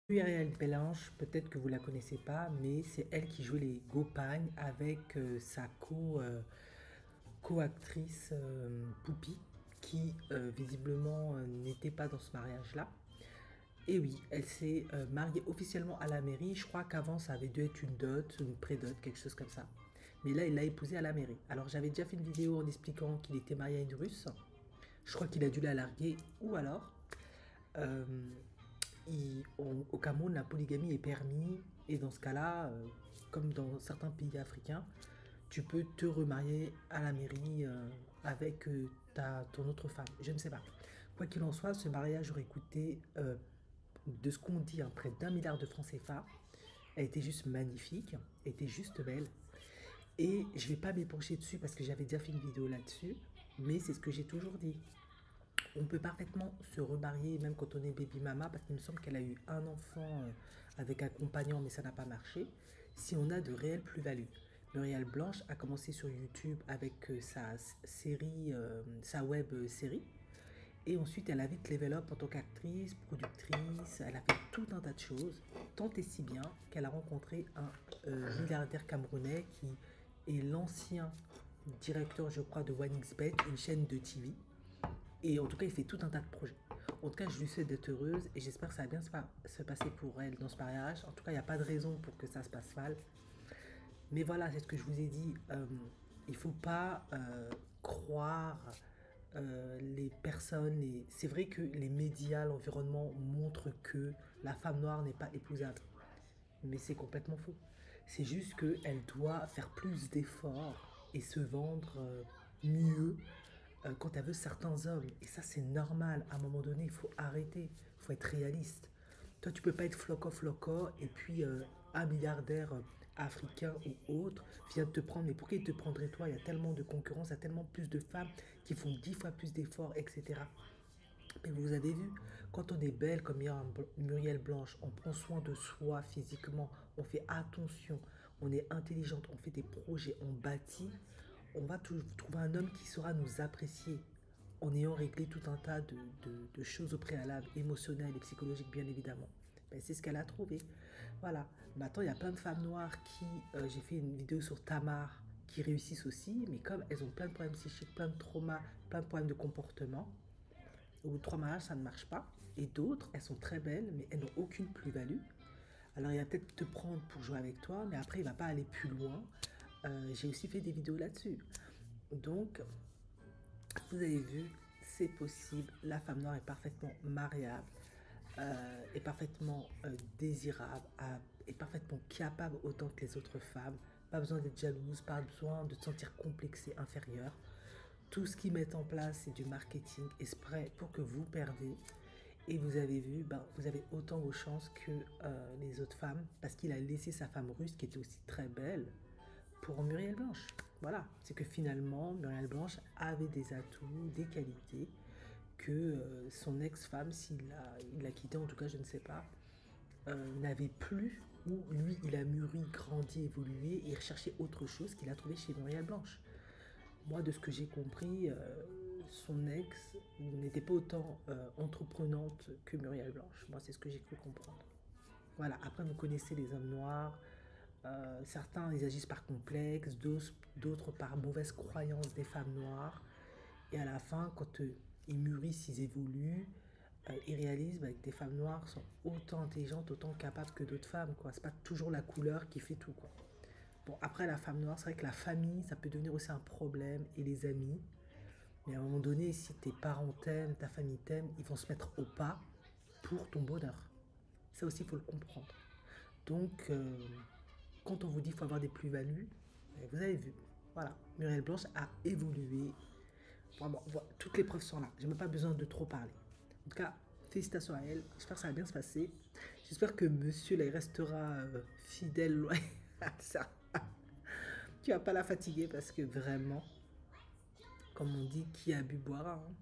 Muriel Blanche, peut-être que vous la connaissez pas, mais c'est elle qui jouait les Gopagnes avec sa co-actrice Poupie, qui visiblement n'était pas dans ce mariage-là. Et oui, elle s'est mariée officiellement à la mairie. Je crois qu'avant ça avait dû être une dot, une pré-dot, quelque chose comme ça. Mais là, il l'a épousée à la mairie. Alors j'avais déjà fait une vidéo en expliquant qu'il était marié à une Russe. Je crois qu'il a dû la larguer, ou alors euh, au Cameroun, la polygamie est permise et dans ce cas-là, comme dans certains pays africains, tu peux te remarier à la mairie avec ton autre femme. Je ne sais pas. Quoi qu'il en soit, ce mariage aurait coûté, de ce qu'on dit, près d'1 milliard de francs CFA. Elle était juste magnifique, elle était juste belle. Et je ne vais pas m'épancher dessus parce que j'avais déjà fait une vidéo là-dessus, mais c'est ce que j'ai toujours dit. On peut parfaitement se remarier même quand on est baby mama parce qu'il me semble qu'elle a eu un enfant avec un compagnon mais ça n'a pas marché si on a de réelles plus-values. Muriel Blanche a commencé sur YouTube avec sa série, sa web série et ensuite elle a vite level up en tant qu'actrice, productrice, elle a fait tout un tas de choses, tant et si bien qu'elle a rencontré un milliardaire camerounais qui est l'ancien directeur je crois de 1xBet, une chaîne de TV, et en tout cas, il fait tout un tas de projets. En tout cas, je lui souhaite d'être heureuse et j'espère que ça va bien se passer pour elle dans ce mariage. En tout cas, il n'y a pas de raison pour que ça se passe mal. Mais voilà, c'est ce que je vous ai dit. Il ne faut pas croire les personnes. C'est vrai que les médias, l'environnement montrent que la femme noire n'est pas épousable. Mais c'est complètement faux. C'est juste qu'elle doit faire plus d'efforts et se vendre mieux quand elle veut certains hommes. Et ça, c'est normal. À un moment donné, il faut arrêter. Il faut être réaliste. Toi, tu peux pas être floco et puis un milliardaire africain ou autre vient te prendre. Mais pourquoi il te prendrait toi? Il y a tellement de concurrence, il y a tellement plus de femmes qui font 10 fois plus d'efforts, etc. Mais vous avez vu, quand on est belle comme Muriel Blanche, on prend soin de soi physiquement, on fait attention, on est intelligente, on fait des projets, on bâtit, on va trouver un homme qui saura nous apprécier en ayant réglé tout un tas de choses au préalable, émotionnelles et psychologiques bien évidemment. Ben, c'est ce qu'elle a trouvé. Voilà. Maintenant, il y a plein de femmes noires qui, j'ai fait une vidéo sur Tamar, qui réussissent aussi, mais comme elles ont plein de problèmes psychiques, plein de traumas, plein de problèmes de comportement, au bout de 3 mariages, ça ne marche pas. Et d'autres, elles sont très belles, mais elles n'ont aucune plus-value. Alors, il va peut-être te prendre pour jouer avec toi, mais après, il ne va pas aller plus loin. J'ai aussi fait des vidéos là-dessus. Donc, vous avez vu, c'est possible. La femme noire est parfaitement mariable, est parfaitement désirable, est parfaitement capable autant que les autres femmes. Pas besoin d'être jalouse, pas besoin de te sentir complexée, inférieure. Tout ce qu'ils mettent en place, c'est du marketing exprès pour que vous perdez. Et vous avez vu, ben, vous avez autant vos chances que les autres femmes, parce qu'il a laissé sa femme russe, qui était aussi très belle, pour Muriel Blanche. Voilà, c'est que finalement, Muriel Blanche avait des atouts, des qualités que son ex-femme, il l'a quitté, en tout cas, je ne sais pas, n'avait plus, ou lui, il a mûri, grandi, évolué, et recherché autre chose qu'il a trouvé chez Muriel Blanche. Moi, de ce que j'ai compris, son ex n'était pas autant entreprenante que Muriel Blanche. Moi, c'est ce que j'ai cru comprendre. Voilà, après, vous connaissez les hommes noirs. Certains, ils agissent par complexe, d'autres par mauvaise croyance des femmes noires. Et à la fin, quand ils mûrissent, ils évoluent, ils réalisent bah, que des femmes noires sont autant intelligentes, autant capables que d'autres femmes, quoi. C'est pas toujours la couleur qui fait tout, quoi. Bon, après, la femme noire, c'est vrai que la famille, ça peut devenir aussi un problème, et les amis. Mais à un moment donné, si tes parents t'aiment, ta famille t'aime, ils vont se mettre au pas pour ton bonheur. Ça aussi, il faut le comprendre. Donc, quand on vous dit qu'il faut avoir des plus-values, vous avez vu. Voilà, Muriel Blanche a évolué. Vraiment, voilà, toutes les preuves sont là. J'ai même pas besoin de trop parler. En tout cas, félicitations à elle. J'espère que ça va bien se passer. J'espère que monsieur là, il restera fidèle, loyal à ça. Tu vas pas la fatiguer parce que vraiment, comme on dit, qui a bu boira, hein.